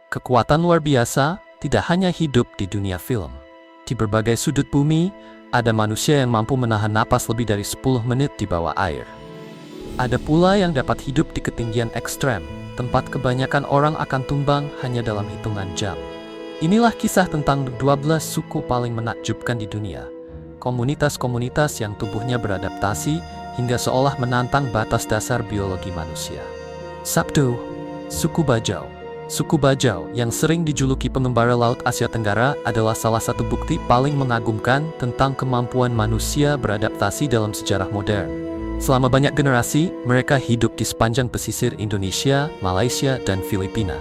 Kekuatan luar biasa tidak hanya hidup di dunia film. Di berbagai sudut bumi, ada manusia yang mampu menahan napas lebih dari 10 menit di bawah air. Ada pula yang dapat hidup di ketinggian ekstrem, tempat kebanyakan orang akan tumbang hanya dalam hitungan jam. Inilah kisah tentang 12 suku paling menakjubkan di dunia. Komunitas-komunitas yang tubuhnya beradaptasi hingga seolah menantang batas dasar biologi manusia. 1. Suku Bajau. Suku Bajau, yang sering dijuluki pengembara Laut Asia Tenggara, adalah salah satu bukti paling mengagumkan tentang kemampuan manusia beradaptasi dalam sejarah modern. Selama banyak generasi, mereka hidup di sepanjang pesisir Indonesia, Malaysia, dan Filipina.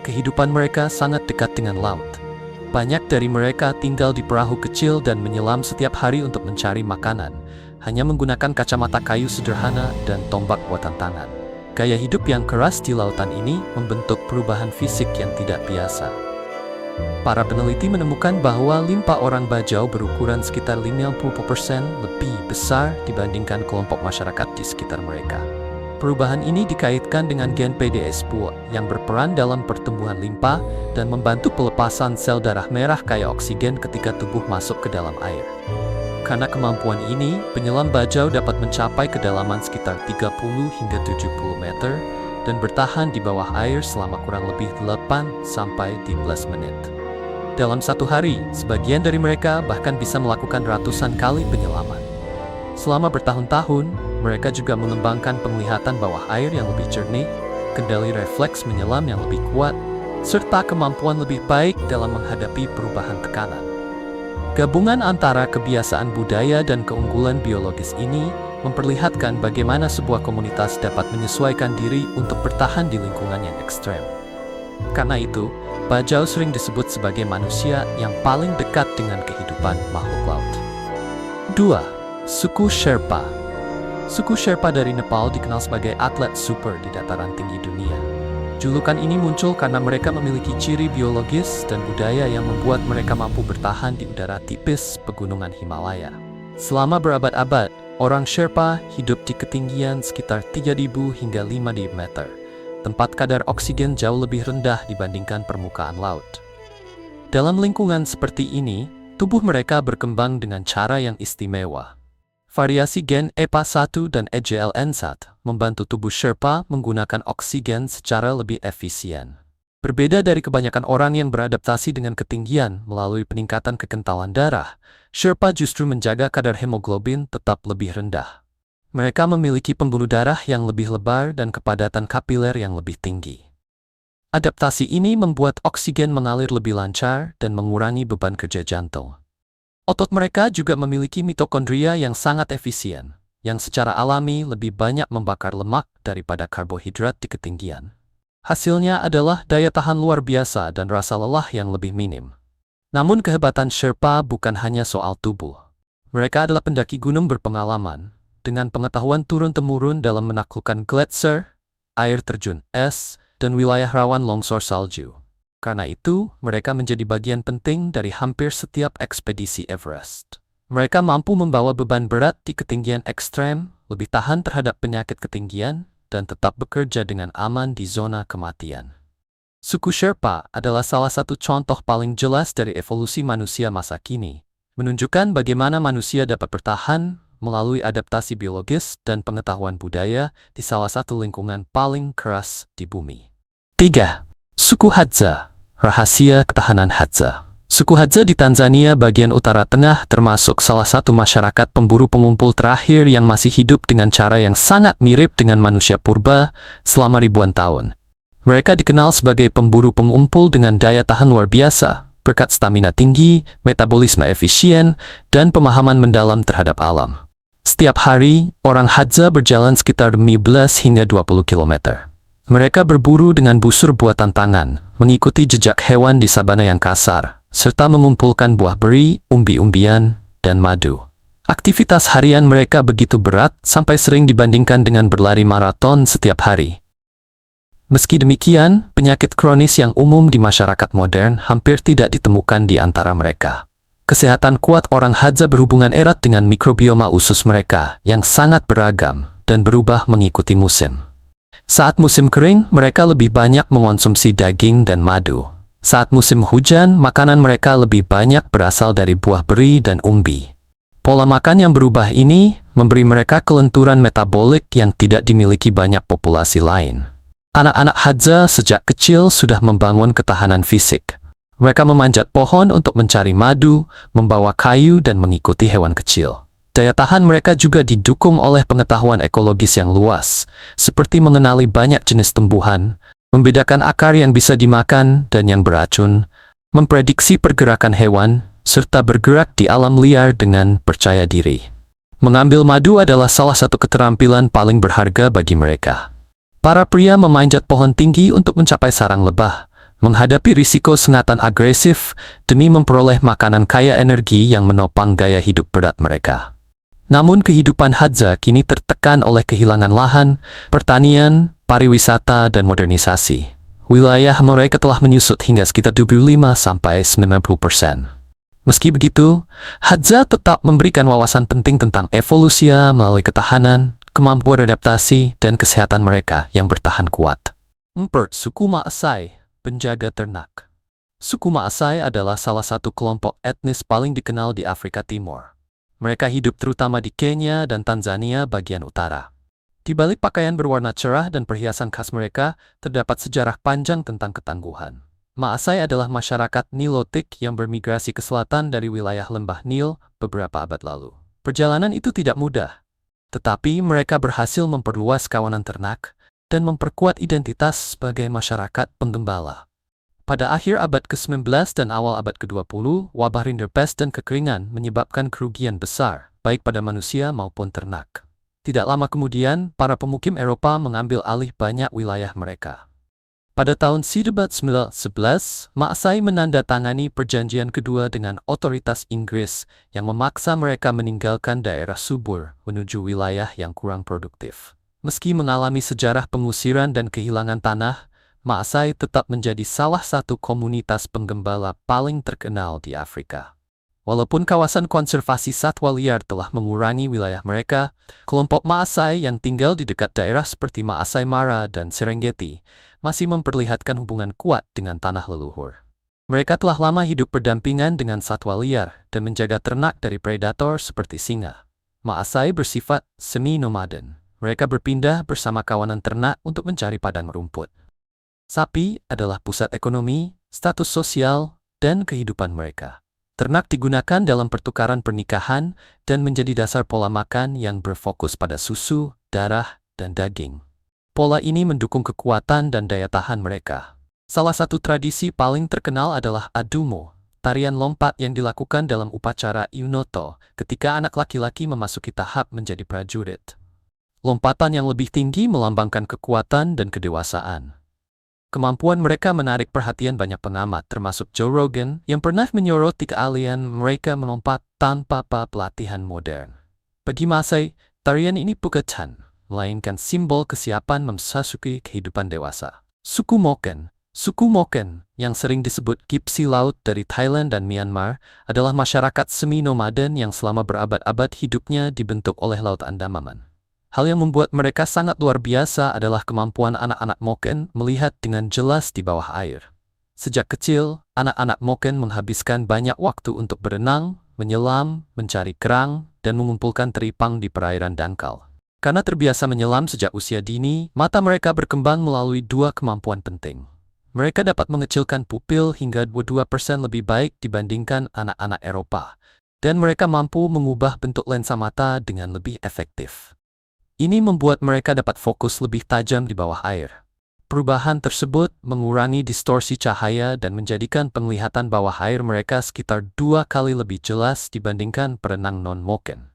Kehidupan mereka sangat dekat dengan laut. Banyak dari mereka tinggal di perahu kecil dan menyelam setiap hari untuk mencari makanan, hanya menggunakan kacamata kayu sederhana dan tombak buatan tangan. Gaya hidup yang keras di lautan ini membentuk perubahan fisik yang tidak biasa. Para peneliti menemukan bahwa limpa orang Bajau berukuran sekitar 50% lebih besar dibandingkan kelompok masyarakat di sekitar mereka. Perubahan ini dikaitkan dengan gen PDS2 yang berperan dalam pertumbuhan limpa dan membantu pelepasan sel darah merah kaya oksigen ketika tubuh masuk ke dalam air. Karena kemampuan ini, penyelam Bajau dapat mencapai kedalaman sekitar 30 hingga 70 meter dan bertahan di bawah air selama kurang lebih 8-12 menit. Dalam satu hari, sebagian dari mereka bahkan bisa melakukan ratusan kali penyelaman. Selama bertahun-tahun, mereka juga mengembangkan penglihatan bawah air yang lebih jernih, kendali refleks menyelam yang lebih kuat, serta kemampuan lebih baik dalam menghadapi perubahan tekanan. Gabungan antara kebiasaan budaya dan keunggulan biologis ini memperlihatkan bagaimana sebuah komunitas dapat menyesuaikan diri untuk bertahan di lingkungan yang ekstrem. Karena itu, Bajau sering disebut sebagai manusia yang paling dekat dengan kehidupan makhluk laut. 2. Suku Sherpa. Suku Sherpa dari Nepal dikenal sebagai atlet super di dataran tinggi dunia. Julukan ini muncul karena mereka memiliki ciri biologis dan budaya yang membuat mereka mampu bertahan di udara tipis pegunungan Himalaya. Selama berabad-abad, orang Sherpa hidup di ketinggian sekitar 3.000 hingga 5.000 meter, tempat kadar oksigen jauh lebih rendah dibandingkan permukaan laut. Dalam lingkungan seperti ini, tubuh mereka berkembang dengan cara yang istimewa. Variasi gen EPA1 dan EGLN1 membantu tubuh Sherpa menggunakan oksigen secara lebih efisien. Berbeda dari kebanyakan orang yang beradaptasi dengan ketinggian melalui peningkatan kekentalan darah, Sherpa justru menjaga kadar hemoglobin tetap lebih rendah. Mereka memiliki pembuluh darah yang lebih lebar dan kepadatan kapiler yang lebih tinggi. Adaptasi ini membuat oksigen mengalir lebih lancar dan mengurangi beban kerja jantung. Otot mereka juga memiliki mitokondria yang sangat efisien, yang secara alami lebih banyak membakar lemak daripada karbohidrat di ketinggian. Hasilnya adalah daya tahan luar biasa dan rasa lelah yang lebih minim. Namun kehebatan Sherpa bukan hanya soal tubuh. Mereka adalah pendaki gunung berpengalaman, dengan pengetahuan turun-temurun dalam menaklukkan gletser, air terjun es, dan wilayah rawan longsor salju. Karena itu, mereka menjadi bagian penting dari hampir setiap ekspedisi Everest. Mereka mampu membawa beban berat di ketinggian ekstrem, lebih tahan terhadap penyakit ketinggian, dan tetap bekerja dengan aman di zona kematian. Suku Sherpa adalah salah satu contoh paling jelas dari evolusi manusia masa kini, menunjukkan bagaimana manusia dapat bertahan melalui adaptasi biologis dan pengetahuan budaya di salah satu lingkungan paling keras di bumi. 3. Suku Hadza. Rahasia ketahanan Hadza. Suku Hadza di Tanzania bagian utara tengah termasuk salah satu masyarakat pemburu pengumpul terakhir yang masih hidup dengan cara yang sangat mirip dengan manusia purba selama ribuan tahun. Mereka dikenal sebagai pemburu pengumpul dengan daya tahan luar biasa, berkat stamina tinggi, metabolisme efisien, dan pemahaman mendalam terhadap alam. Setiap hari, orang Hadza berjalan sekitar 15 hingga 20 km. Mereka berburu dengan busur buatan tangan, mengikuti jejak hewan di sabana yang kasar, serta mengumpulkan buah beri, umbi-umbian, dan madu. Aktivitas harian mereka begitu berat sampai sering dibandingkan dengan berlari maraton setiap hari. Meski demikian, penyakit kronis yang umum di masyarakat modern hampir tidak ditemukan di antara mereka. Kesehatan kuat orang Hadza berhubungan erat dengan mikrobioma usus mereka yang sangat beragam dan berubah mengikuti musim. Saat musim kering, mereka lebih banyak mengonsumsi daging dan madu. Saat musim hujan, makanan mereka lebih banyak berasal dari buah beri dan umbi. Pola makan yang berubah ini memberi mereka kelenturan metabolik yang tidak dimiliki banyak populasi lain. Anak-anak Hadza sejak kecil sudah membangun ketahanan fisik. Mereka memanjat pohon untuk mencari madu, membawa kayu, dan mengikuti hewan kecil. Daya tahan mereka juga didukung oleh pengetahuan ekologis yang luas, seperti mengenali banyak jenis tumbuhan, membedakan akar yang bisa dimakan dan yang beracun, memprediksi pergerakan hewan, serta bergerak di alam liar dengan percaya diri. Mengambil madu adalah salah satu keterampilan paling berharga bagi mereka. Para pria memanjat pohon tinggi untuk mencapai sarang lebah, menghadapi risiko sengatan agresif demi memperoleh makanan kaya energi yang menopang gaya hidup berat mereka. Namun kehidupan Hadza kini tertekan oleh kehilangan lahan, pertanian, pariwisata, dan modernisasi. Wilayah mereka telah menyusut hingga sekitar 25–90%. Meski begitu, Hadza tetap memberikan wawasan penting tentang evolusi melalui ketahanan, kemampuan adaptasi, dan kesehatan mereka yang bertahan kuat. 4. Suku Maasai, penjaga ternak. Suku Maasai adalah salah satu kelompok etnis paling dikenal di Afrika Timur. Mereka hidup terutama di Kenya dan Tanzania bagian utara. Di balik pakaian berwarna cerah dan perhiasan khas mereka, terdapat sejarah panjang tentang ketangguhan. Maasai adalah masyarakat Nilotik yang bermigrasi ke selatan dari wilayah lembah Nil beberapa abad lalu. Perjalanan itu tidak mudah, tetapi mereka berhasil memperluas kawanan ternak dan memperkuat identitas sebagai masyarakat penggembala. Pada akhir abad ke-19 dan awal abad ke-20, wabah rinderpest dan kekeringan menyebabkan kerugian besar, baik pada manusia maupun ternak. Tidak lama kemudian, para pemukim Eropa mengambil alih banyak wilayah mereka. Pada tahun 1911, Maasai menandatangani perjanjian kedua dengan otoritas Inggris yang memaksa mereka meninggalkan daerah subur menuju wilayah yang kurang produktif. Meski mengalami sejarah pengusiran dan kehilangan tanah, Maasai tetap menjadi salah satu komunitas penggembala paling terkenal di Afrika. Walaupun kawasan konservasi satwa liar telah mengurangi wilayah mereka, kelompok Maasai yang tinggal di dekat daerah seperti Maasai Mara dan Serengeti masih memperlihatkan hubungan kuat dengan tanah leluhur. Mereka telah lama hidup berdampingan dengan satwa liar dan menjaga ternak dari predator seperti singa. Maasai bersifat semi-nomaden. Mereka berpindah bersama kawanan ternak untuk mencari padang rumput. Sapi adalah pusat ekonomi, status sosial, dan kehidupan mereka. Ternak digunakan dalam pertukaran pernikahan dan menjadi dasar pola makan yang berfokus pada susu, darah, dan daging. Pola ini mendukung kekuatan dan daya tahan mereka. Salah satu tradisi paling terkenal adalah Adumo, tarian lompat yang dilakukan dalam upacara Eunoto ketika anak laki-laki memasuki tahap menjadi prajurit. Lompatan yang lebih tinggi melambangkan kekuatan dan kedewasaan. Kemampuan mereka menarik perhatian banyak pengamat, termasuk Joe Rogan, yang pernah menyoroti keahlian mereka melompat tanpa pelatihan modern. Bagi Maasai, tarian ini bukan melainkan simbol kesiapan memasuki kehidupan dewasa. Suku Moken yang sering disebut Gipsi Laut dari Thailand dan Myanmar, adalah masyarakat semi-nomaden yang selama berabad-abad hidupnya dibentuk oleh Laut Andaman. Hal yang membuat mereka sangat luar biasa adalah kemampuan anak-anak Moken melihat dengan jelas di bawah air. Sejak kecil, anak-anak Moken menghabiskan banyak waktu untuk berenang, menyelam, mencari kerang, dan mengumpulkan teripang di perairan dangkal. Karena terbiasa menyelam sejak usia dini, mata mereka berkembang melalui dua kemampuan penting. Mereka dapat mengecilkan pupil hingga 22% lebih baik dibandingkan anak-anak Eropa, dan mereka mampu mengubah bentuk lensa mata dengan lebih efektif. Ini membuat mereka dapat fokus lebih tajam di bawah air. Perubahan tersebut mengurangi distorsi cahaya dan menjadikan penglihatan bawah air mereka sekitar 2 kali lebih jelas dibandingkan perenang non-Moken.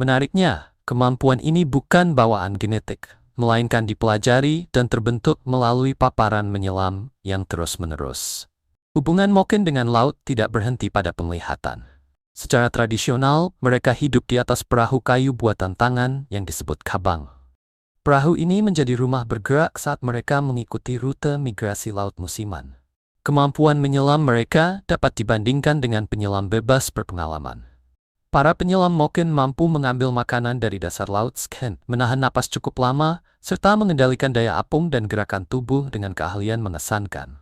Menariknya, kemampuan ini bukan bawaan genetik, melainkan dipelajari dan terbentuk melalui paparan menyelam yang terus-menerus. Hubungan Moken dengan laut tidak berhenti pada penglihatan. Secara tradisional, mereka hidup di atas perahu kayu buatan tangan yang disebut kabang. Perahu ini menjadi rumah bergerak saat mereka mengikuti rute migrasi laut musiman. Kemampuan menyelam mereka dapat dibandingkan dengan penyelam bebas berpengalaman. Para penyelam Moken mampu mengambil makanan dari dasar laut scan, menahan napas cukup lama, serta mengendalikan daya apung dan gerakan tubuh dengan keahlian mengesankan.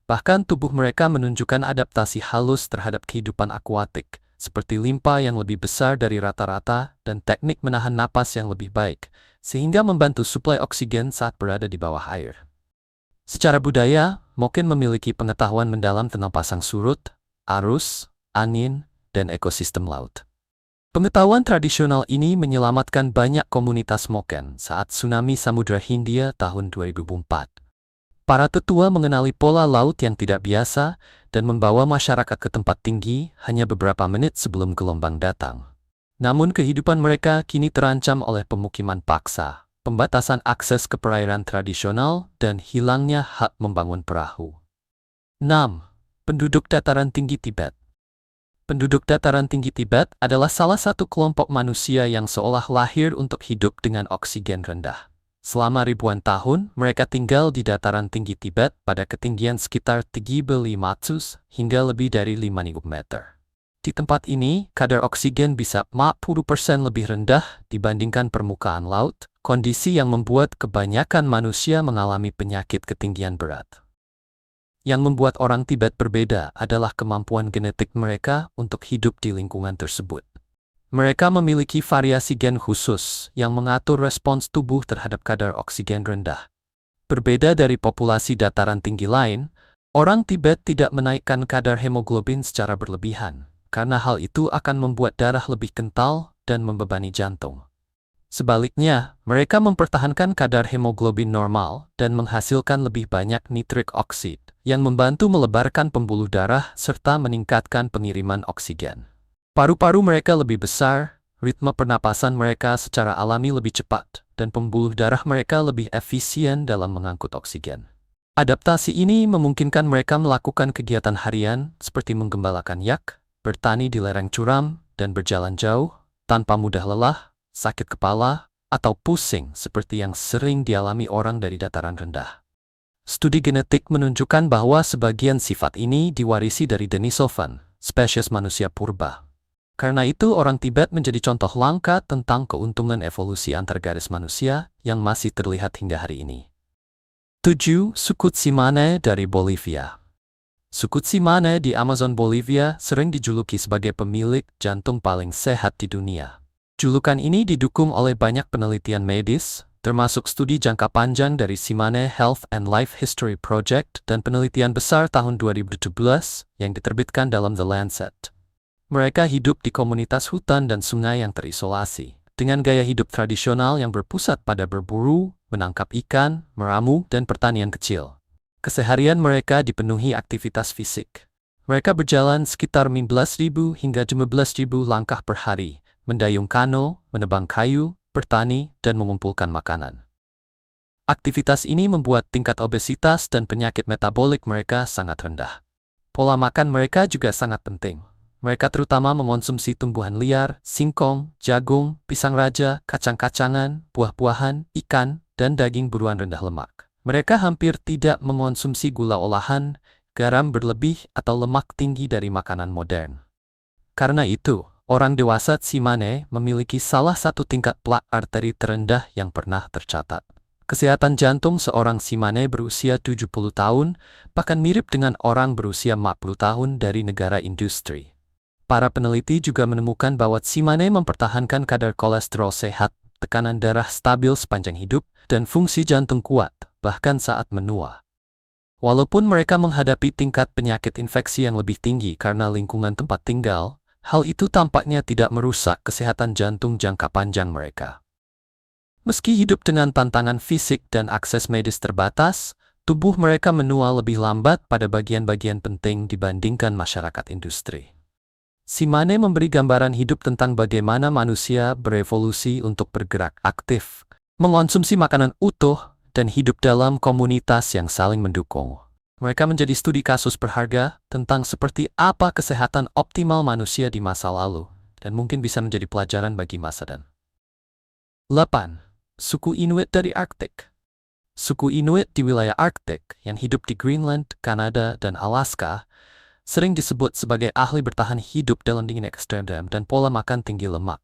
Bahkan tubuh mereka menunjukkan adaptasi halus terhadap kehidupan akuatik, seperti limpa yang lebih besar dari rata-rata dan teknik menahan napas yang lebih baik, sehingga membantu suplai oksigen saat berada di bawah air. Secara budaya, Moken memiliki pengetahuan mendalam tentang pasang surut, arus, angin, dan ekosistem laut. Pengetahuan tradisional ini menyelamatkan banyak komunitas Moken saat tsunami Samudra Hindia tahun 2004. Para tetua mengenali pola laut yang tidak biasa dan membawa masyarakat ke tempat tinggi hanya beberapa menit sebelum gelombang datang. Namun kehidupan mereka kini terancam oleh pemukiman paksa, pembatasan akses ke perairan tradisional, dan hilangnya hak membangun perahu. 6. Penduduk dataran tinggi Tibet. Penduduk dataran tinggi Tibet adalah salah satu kelompok manusia yang seolah lahir untuk hidup dengan oksigen rendah. Selama ribuan tahun, mereka tinggal di dataran tinggi Tibet pada ketinggian sekitar 3.500 hingga lebih dari 5.000 meter. Di tempat ini, kadar oksigen bisa 40% lebih rendah dibandingkan permukaan laut, kondisi yang membuat kebanyakan manusia mengalami penyakit ketinggian berat. Yang membuat orang Tibet berbeda adalah kemampuan genetik mereka untuk hidup di lingkungan tersebut. Mereka memiliki variasi gen khusus yang mengatur respons tubuh terhadap kadar oksigen rendah. Berbeda dari populasi dataran tinggi lain, orang Tibet tidak menaikkan kadar hemoglobin secara berlebihan, karena hal itu akan membuat darah lebih kental dan membebani jantung. Sebaliknya, mereka mempertahankan kadar hemoglobin normal dan menghasilkan lebih banyak nitrik oksid, yang membantu melebarkan pembuluh darah serta meningkatkan pengiriman oksigen. Paru-paru mereka lebih besar, ritme pernapasan mereka secara alami lebih cepat, dan pembuluh darah mereka lebih efisien dalam mengangkut oksigen. Adaptasi ini memungkinkan mereka melakukan kegiatan harian seperti menggembalakan yak, bertani di lereng curam, dan berjalan jauh, tanpa mudah lelah, sakit kepala, atau pusing seperti yang sering dialami orang dari dataran rendah. Studi genetik menunjukkan bahwa sebagian sifat ini diwarisi dari Denisovan, spesies manusia purba. Karena itu orang Tibet menjadi contoh langka tentang keuntungan evolusi antar garis manusia yang masih terlihat hingga hari ini. 7. Suku Tsimane dari Bolivia. Suku Tsimane di Amazon Bolivia sering dijuluki sebagai pemilik jantung paling sehat di dunia. Julukan ini didukung oleh banyak penelitian medis, termasuk studi jangka panjang dari Tsimane Health and Life History Project dan penelitian besar tahun 2017 yang diterbitkan dalam The Lancet. Mereka hidup di komunitas hutan dan sungai yang terisolasi, dengan gaya hidup tradisional yang berpusat pada berburu, menangkap ikan, meramu, dan pertanian kecil. Keseharian mereka dipenuhi aktivitas fisik. Mereka berjalan sekitar 15.000 hingga 15.000 langkah per hari, mendayung kano, menebang kayu, bertani, dan mengumpulkan makanan. Aktivitas ini membuat tingkat obesitas dan penyakit metabolik mereka sangat rendah. Pola makan mereka juga sangat penting. Mereka terutama mengonsumsi tumbuhan liar, singkong, jagung, pisang raja, kacang-kacangan, buah-buahan, ikan, dan daging buruan rendah lemak. Mereka hampir tidak mengonsumsi gula olahan, garam berlebih, atau lemak tinggi dari makanan modern. Karena itu, orang dewasa Tsimane memiliki salah satu tingkat plak arteri terendah yang pernah tercatat. Kesehatan jantung seorang Tsimane berusia 70 tahun, bahkan mirip dengan orang berusia 40 tahun dari negara industri. Para peneliti juga menemukan bahwa Tsimane mempertahankan kadar kolesterol sehat, tekanan darah stabil sepanjang hidup, dan fungsi jantung kuat, bahkan saat menua. Walaupun mereka menghadapi tingkat penyakit infeksi yang lebih tinggi karena lingkungan tempat tinggal, hal itu tampaknya tidak merusak kesehatan jantung jangka panjang mereka. Meski hidup dengan tantangan fisik dan akses medis terbatas, tubuh mereka menua lebih lambat pada bagian-bagian penting dibandingkan masyarakat industri. Tsimane memberi gambaran hidup tentang bagaimana manusia berevolusi untuk bergerak aktif, mengonsumsi makanan utuh, dan hidup dalam komunitas yang saling mendukung. Mereka menjadi studi kasus berharga tentang seperti apa kesehatan optimal manusia di masa lalu, dan mungkin bisa menjadi pelajaran bagi masa depan. 8. Suku Inuit dari Arktik. Suku Inuit di wilayah Arktik yang hidup di Greenland, Kanada, dan Alaska sering disebut sebagai ahli bertahan hidup dalam dingin ekstrem dan pola makan tinggi lemak.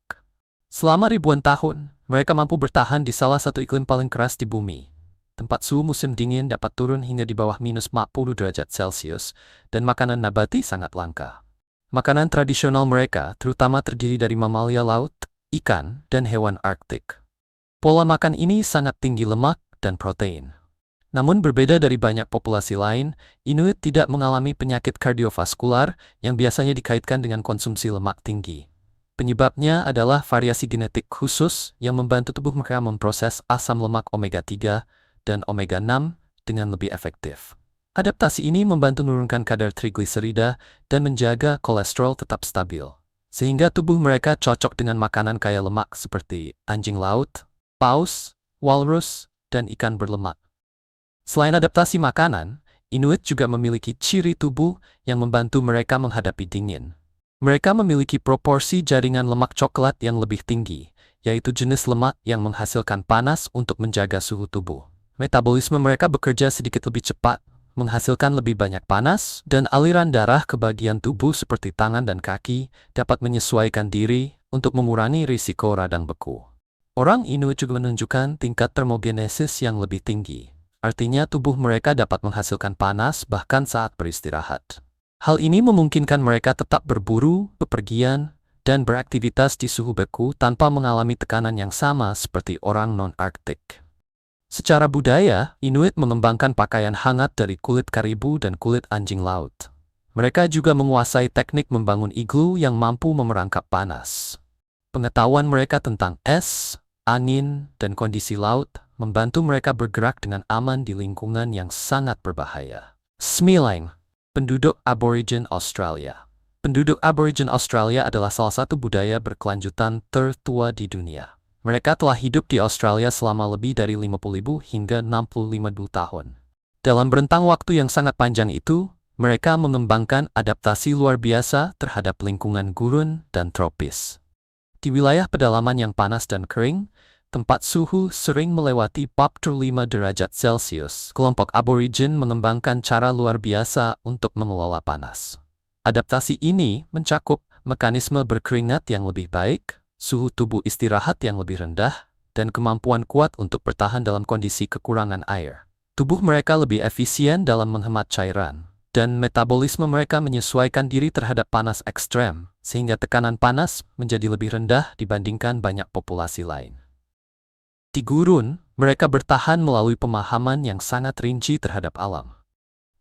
Selama ribuan tahun, mereka mampu bertahan di salah satu iklim paling keras di bumi. Tempat suhu musim dingin dapat turun hingga di bawah minus 40 derajat Celcius, dan makanan nabati sangat langka. Makanan tradisional mereka terutama terdiri dari mamalia laut, ikan, dan hewan Arktik. Pola makan ini sangat tinggi lemak dan protein. Namun berbeda dari banyak populasi lain, Inuit tidak mengalami penyakit kardiovaskular yang biasanya dikaitkan dengan konsumsi lemak tinggi. Penyebabnya adalah variasi genetik khusus yang membantu tubuh mereka memproses asam lemak omega-3 dan omega-6 dengan lebih efektif. Adaptasi ini membantu menurunkan kadar trigliserida dan menjaga kolesterol tetap stabil, sehingga tubuh mereka cocok dengan makanan kaya lemak seperti anjing laut, paus, walrus, dan ikan berlemak. Selain adaptasi makanan, Inuit juga memiliki ciri tubuh yang membantu mereka menghadapi dingin. Mereka memiliki proporsi jaringan lemak coklat yang lebih tinggi, yaitu jenis lemak yang menghasilkan panas untuk menjaga suhu tubuh. Metabolisme mereka bekerja sedikit lebih cepat, menghasilkan lebih banyak panas, dan aliran darah ke bagian tubuh seperti tangan dan kaki dapat menyesuaikan diri untuk mengurangi risiko radang beku. Orang Inuit juga menunjukkan tingkat termogenesis yang lebih tinggi. Artinya tubuh mereka dapat menghasilkan panas bahkan saat beristirahat. Hal ini memungkinkan mereka tetap berburu, bepergian, dan beraktivitas di suhu beku tanpa mengalami tekanan yang sama seperti orang non-Arktik. Secara budaya, Inuit mengembangkan pakaian hangat dari kulit karibu dan kulit anjing laut. Mereka juga menguasai teknik membangun iglu yang mampu memerangkap panas. Pengetahuan mereka tentang es, angin, dan kondisi laut membantu mereka bergerak dengan aman di lingkungan yang sangat berbahaya. Smilang, penduduk Aborigin Australia. Penduduk Aborigin Australia adalah salah satu budaya berkelanjutan tertua di dunia. Mereka telah hidup di Australia selama lebih dari 50.000 hingga 65.000 tahun. Dalam rentang waktu yang sangat panjang itu, mereka mengembangkan adaptasi luar biasa terhadap lingkungan gurun dan tropis. Di wilayah pedalaman yang panas dan kering, tempat suhu sering melewati 45 derajat Celcius. Kelompok Aborigin mengembangkan cara luar biasa untuk mengelola panas. Adaptasi ini mencakup mekanisme berkeringat yang lebih baik, suhu tubuh istirahat yang lebih rendah, dan kemampuan kuat untuk bertahan dalam kondisi kekurangan air. Tubuh mereka lebih efisien dalam menghemat cairan, dan metabolisme mereka menyesuaikan diri terhadap panas ekstrem, sehingga tekanan panas menjadi lebih rendah dibandingkan banyak populasi lain. Di gurun, mereka bertahan melalui pemahaman yang sangat rinci terhadap alam.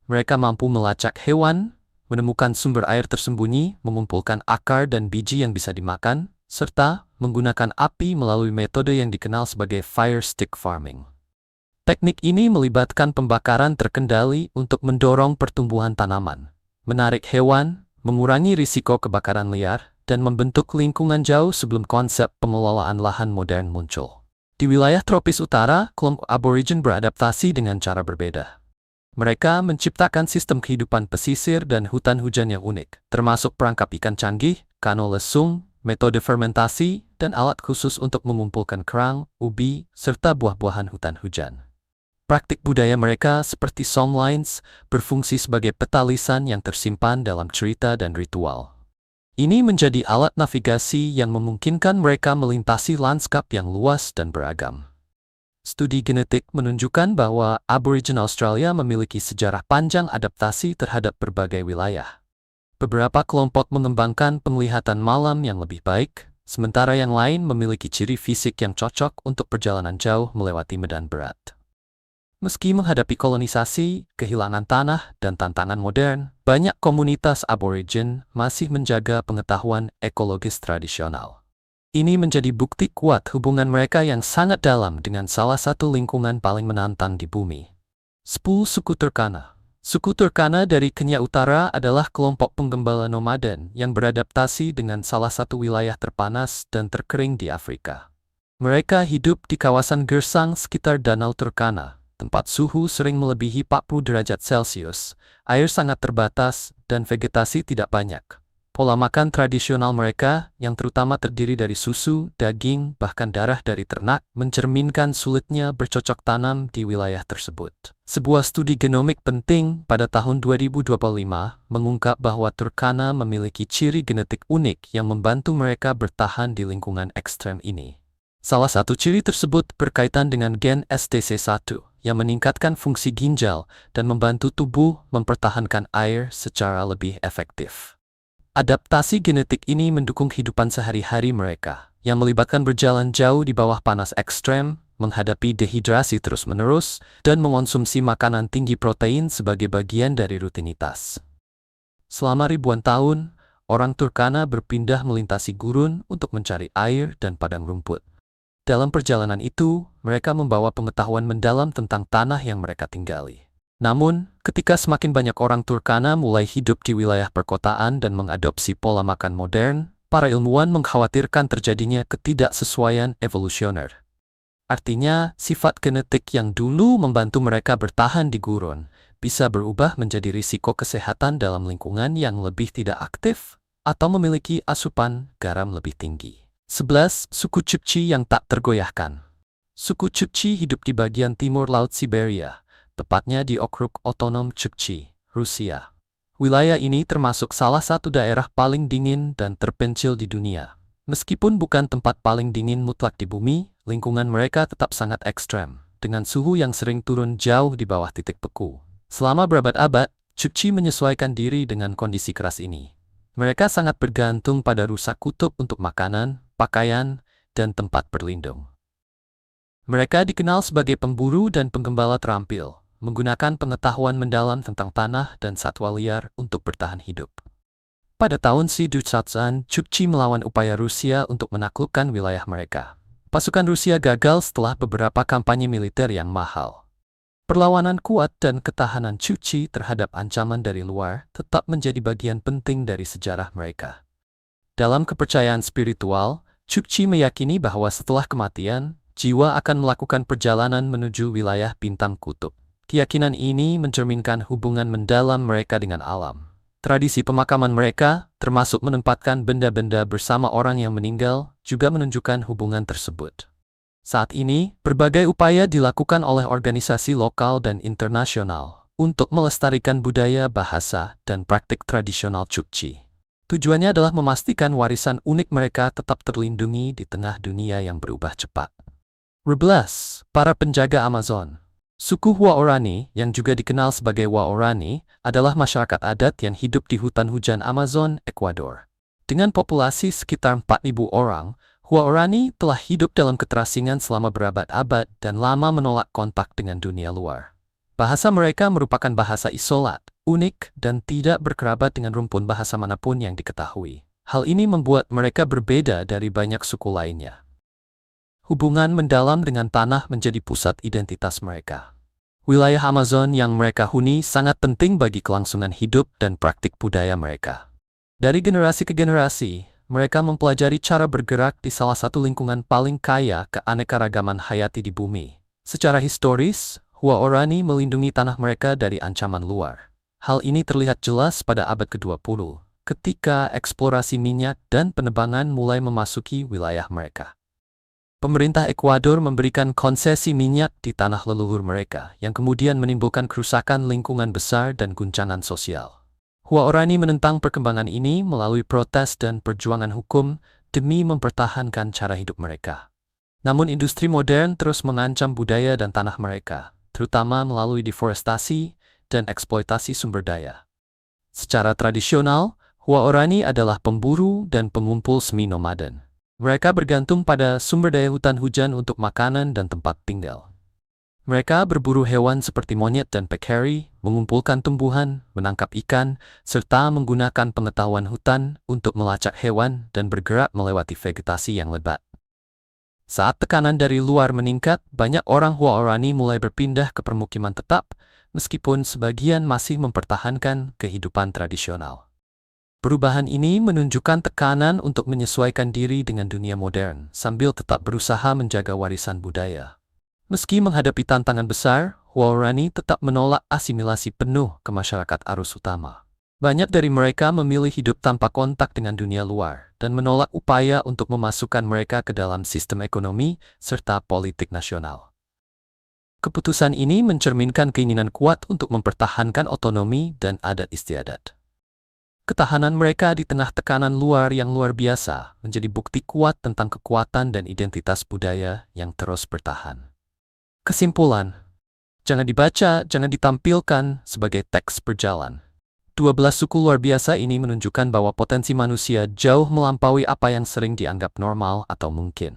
Mereka mampu melacak hewan, menemukan sumber air tersembunyi, mengumpulkan akar dan biji yang bisa dimakan, serta menggunakan api melalui metode yang dikenal sebagai fire stick farming. Teknik ini melibatkan pembakaran terkendali untuk mendorong pertumbuhan tanaman, menarik hewan, mengurangi risiko kebakaran liar, dan membentuk lingkungan jauh sebelum konsep pengelolaan lahan modern muncul. Di wilayah tropis utara, kelompok Aborigin beradaptasi dengan cara berbeda. Mereka menciptakan sistem kehidupan pesisir dan hutan hujan yang unik, termasuk perangkap ikan canggih, kano lesung, metode fermentasi, dan alat khusus untuk mengumpulkan kerang, ubi, serta buah-buahan hutan hujan. Praktik budaya mereka seperti songlines berfungsi sebagai peta lisan yang tersimpan dalam cerita dan ritual. Ini menjadi alat navigasi yang memungkinkan mereka melintasi lanskap yang luas dan beragam. Studi genetik menunjukkan bahwa Aborigin Australia memiliki sejarah panjang adaptasi terhadap berbagai wilayah. Beberapa kelompok mengembangkan penglihatan malam yang lebih baik, sementara yang lain memiliki ciri fisik yang cocok untuk perjalanan jauh melewati medan berat. Meski menghadapi kolonisasi, kehilangan tanah, dan tantangan modern, banyak komunitas Aborigin masih menjaga pengetahuan ekologis tradisional. Ini menjadi bukti kuat hubungan mereka yang sangat dalam dengan salah satu lingkungan paling menantang di bumi. 10 suku Turkana. Suku Turkana dari Kenya Utara adalah kelompok penggembala nomaden yang beradaptasi dengan salah satu wilayah terpanas dan terkering di Afrika. Mereka hidup di kawasan gersang sekitar Danau Turkana, tempat suhu sering melebihi 40 derajat Celcius, air sangat terbatas, dan vegetasi tidak banyak. Pola makan tradisional mereka, yang terutama terdiri dari susu, daging, bahkan darah dari ternak, mencerminkan sulitnya bercocok tanam di wilayah tersebut. Sebuah studi genomik penting pada tahun 2025 mengungkap bahwa Turkana memiliki ciri genetik unik yang membantu mereka bertahan di lingkungan ekstrem ini. Salah satu ciri tersebut berkaitan dengan gen STC1 yang meningkatkan fungsi ginjal dan membantu tubuh mempertahankan air secara lebih efektif. Adaptasi genetik ini mendukung kehidupan sehari-hari mereka, yang melibatkan berjalan jauh di bawah panas ekstrem, menghadapi dehidrasi terus-menerus, dan mengonsumsi makanan tinggi protein sebagai bagian dari rutinitas. Selama ribuan tahun, orang Turkana berpindah melintasi gurun untuk mencari air dan padang rumput. Dalam perjalanan itu, mereka membawa pengetahuan mendalam tentang tanah yang mereka tinggali. Namun, ketika semakin banyak orang Turkana mulai hidup di wilayah perkotaan dan mengadopsi pola makan modern, para ilmuwan mengkhawatirkan terjadinya ketidaksesuaian evolusioner. Artinya, sifat genetik yang dulu membantu mereka bertahan di gurun bisa berubah menjadi risiko kesehatan dalam lingkungan yang lebih tidak aktif atau memiliki asupan garam lebih tinggi. 11. Suku Chukchi yang tak tergoyahkan. Suku Chukchi hidup di bagian timur Laut Siberia, tepatnya di Okrug Otonom Chukchi, Rusia. Wilayah ini termasuk salah satu daerah paling dingin dan terpencil di dunia. Meskipun bukan tempat paling dingin mutlak di bumi, lingkungan mereka tetap sangat ekstrem, dengan suhu yang sering turun jauh di bawah titik beku. Selama berabad-abad, Chukchi menyesuaikan diri dengan kondisi keras ini. Mereka sangat bergantung pada rusa kutub untuk makanan, pakaian, dan tempat berlindung. Mereka dikenal sebagai pemburu dan penggembala terampil, menggunakan pengetahuan mendalam tentang tanah dan satwa liar untuk bertahan hidup. Pada tahun 1900-an, Chukchi melawan upaya Rusia untuk menaklukkan wilayah mereka. Pasukan Rusia gagal setelah beberapa kampanye militer yang mahal. Perlawanan kuat dan ketahanan Chukchi terhadap ancaman dari luar tetap menjadi bagian penting dari sejarah mereka. Dalam kepercayaan spiritual, Chukchi meyakini bahwa setelah kematian, jiwa akan melakukan perjalanan menuju wilayah bintang kutub. Keyakinan ini mencerminkan hubungan mendalam mereka dengan alam. Tradisi pemakaman mereka, termasuk menempatkan benda-benda bersama orang yang meninggal, juga menunjukkan hubungan tersebut. Saat ini, berbagai upaya dilakukan oleh organisasi lokal dan internasional untuk melestarikan budaya, bahasa, dan praktik tradisional Chukchi. Tujuannya adalah memastikan warisan unik mereka tetap terlindungi di tengah dunia yang berubah cepat. 12. Para penjaga Amazon. Suku Huaorani, yang juga dikenal sebagai Waorani, adalah masyarakat adat yang hidup di hutan hujan Amazon, Ekuador. Dengan populasi sekitar 4.000 orang, Huaorani telah hidup dalam keterasingan selama berabad-abad dan lama menolak kontak dengan dunia luar. Bahasa mereka merupakan bahasa isolat, unik, dan tidak berkerabat dengan rumpun bahasa manapun yang diketahui. Hal ini membuat mereka berbeda dari banyak suku lainnya. Hubungan mendalam dengan tanah menjadi pusat identitas mereka. Wilayah Amazon yang mereka huni sangat penting bagi kelangsungan hidup dan praktik budaya mereka. Dari generasi ke generasi, mereka mempelajari cara bergerak di salah satu lingkungan paling kaya keanekaragaman hayati di bumi. Secara historis, Huaorani melindungi tanah mereka dari ancaman luar. Hal ini terlihat jelas pada abad ke-20, ketika eksplorasi minyak dan penebangan mulai memasuki wilayah mereka. Pemerintah Ekuador memberikan konsesi minyak di tanah leluhur mereka, yang kemudian menimbulkan kerusakan lingkungan besar dan guncangan sosial. Huaorani menentang perkembangan ini melalui protes dan perjuangan hukum demi mempertahankan cara hidup mereka. Namun industri modern terus mengancam budaya dan tanah mereka, terutama melalui deforestasi dan eksploitasi sumber daya. Secara tradisional, Huaorani adalah pemburu dan pengumpul semi nomaden. Mereka bergantung pada sumber daya hutan hujan untuk makanan dan tempat tinggal. Mereka berburu hewan seperti monyet dan peccary, mengumpulkan tumbuhan, menangkap ikan, serta menggunakan pengetahuan hutan untuk melacak hewan dan bergerak melewati vegetasi yang lebat. Saat tekanan dari luar meningkat, banyak orang Huaorani mulai berpindah ke permukiman tetap, meskipun sebagian masih mempertahankan kehidupan tradisional. Perubahan ini menunjukkan tekanan untuk menyesuaikan diri dengan dunia modern, sambil tetap berusaha menjaga warisan budaya. Meski menghadapi tantangan besar, Huaorani tetap menolak asimilasi penuh ke masyarakat arus utama. Banyak dari mereka memilih hidup tanpa kontak dengan dunia luar dan menolak upaya untuk memasukkan mereka ke dalam sistem ekonomi serta politik nasional. Keputusan ini mencerminkan keinginan kuat untuk mempertahankan otonomi dan adat istiadat. Ketahanan mereka di tengah tekanan luar yang luar biasa menjadi bukti kuat tentang kekuatan dan identitas budaya yang terus bertahan. Kesimpulan, jangan dibaca, jangan ditampilkan sebagai teks berjalan. 12 suku luar biasa ini menunjukkan bahwa potensi manusia jauh melampaui apa yang sering dianggap normal atau mungkin.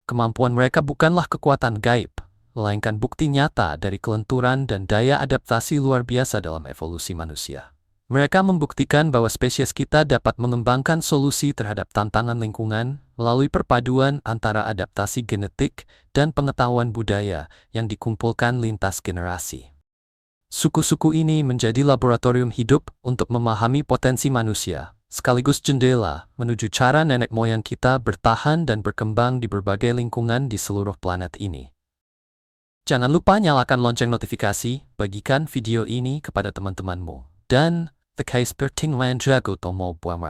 Kemampuan mereka bukanlah kekuatan gaib, melainkan bukti nyata dari kelenturan dan daya adaptasi luar biasa dalam evolusi manusia. Mereka membuktikan bahwa spesies kita dapat mengembangkan solusi terhadap tantangan lingkungan melalui perpaduan antara adaptasi genetik dan pengetahuan budaya yang dikumpulkan lintas generasi. Suku-suku ini menjadi laboratorium hidup untuk memahami potensi manusia, sekaligus jendela menuju cara nenek moyang kita bertahan dan berkembang di berbagai lingkungan di seluruh planet ini. Jangan lupa nyalakan lonceng notifikasi, bagikan video ini kepada teman-temanmu, dan tekai seperti menjaga tombol buam.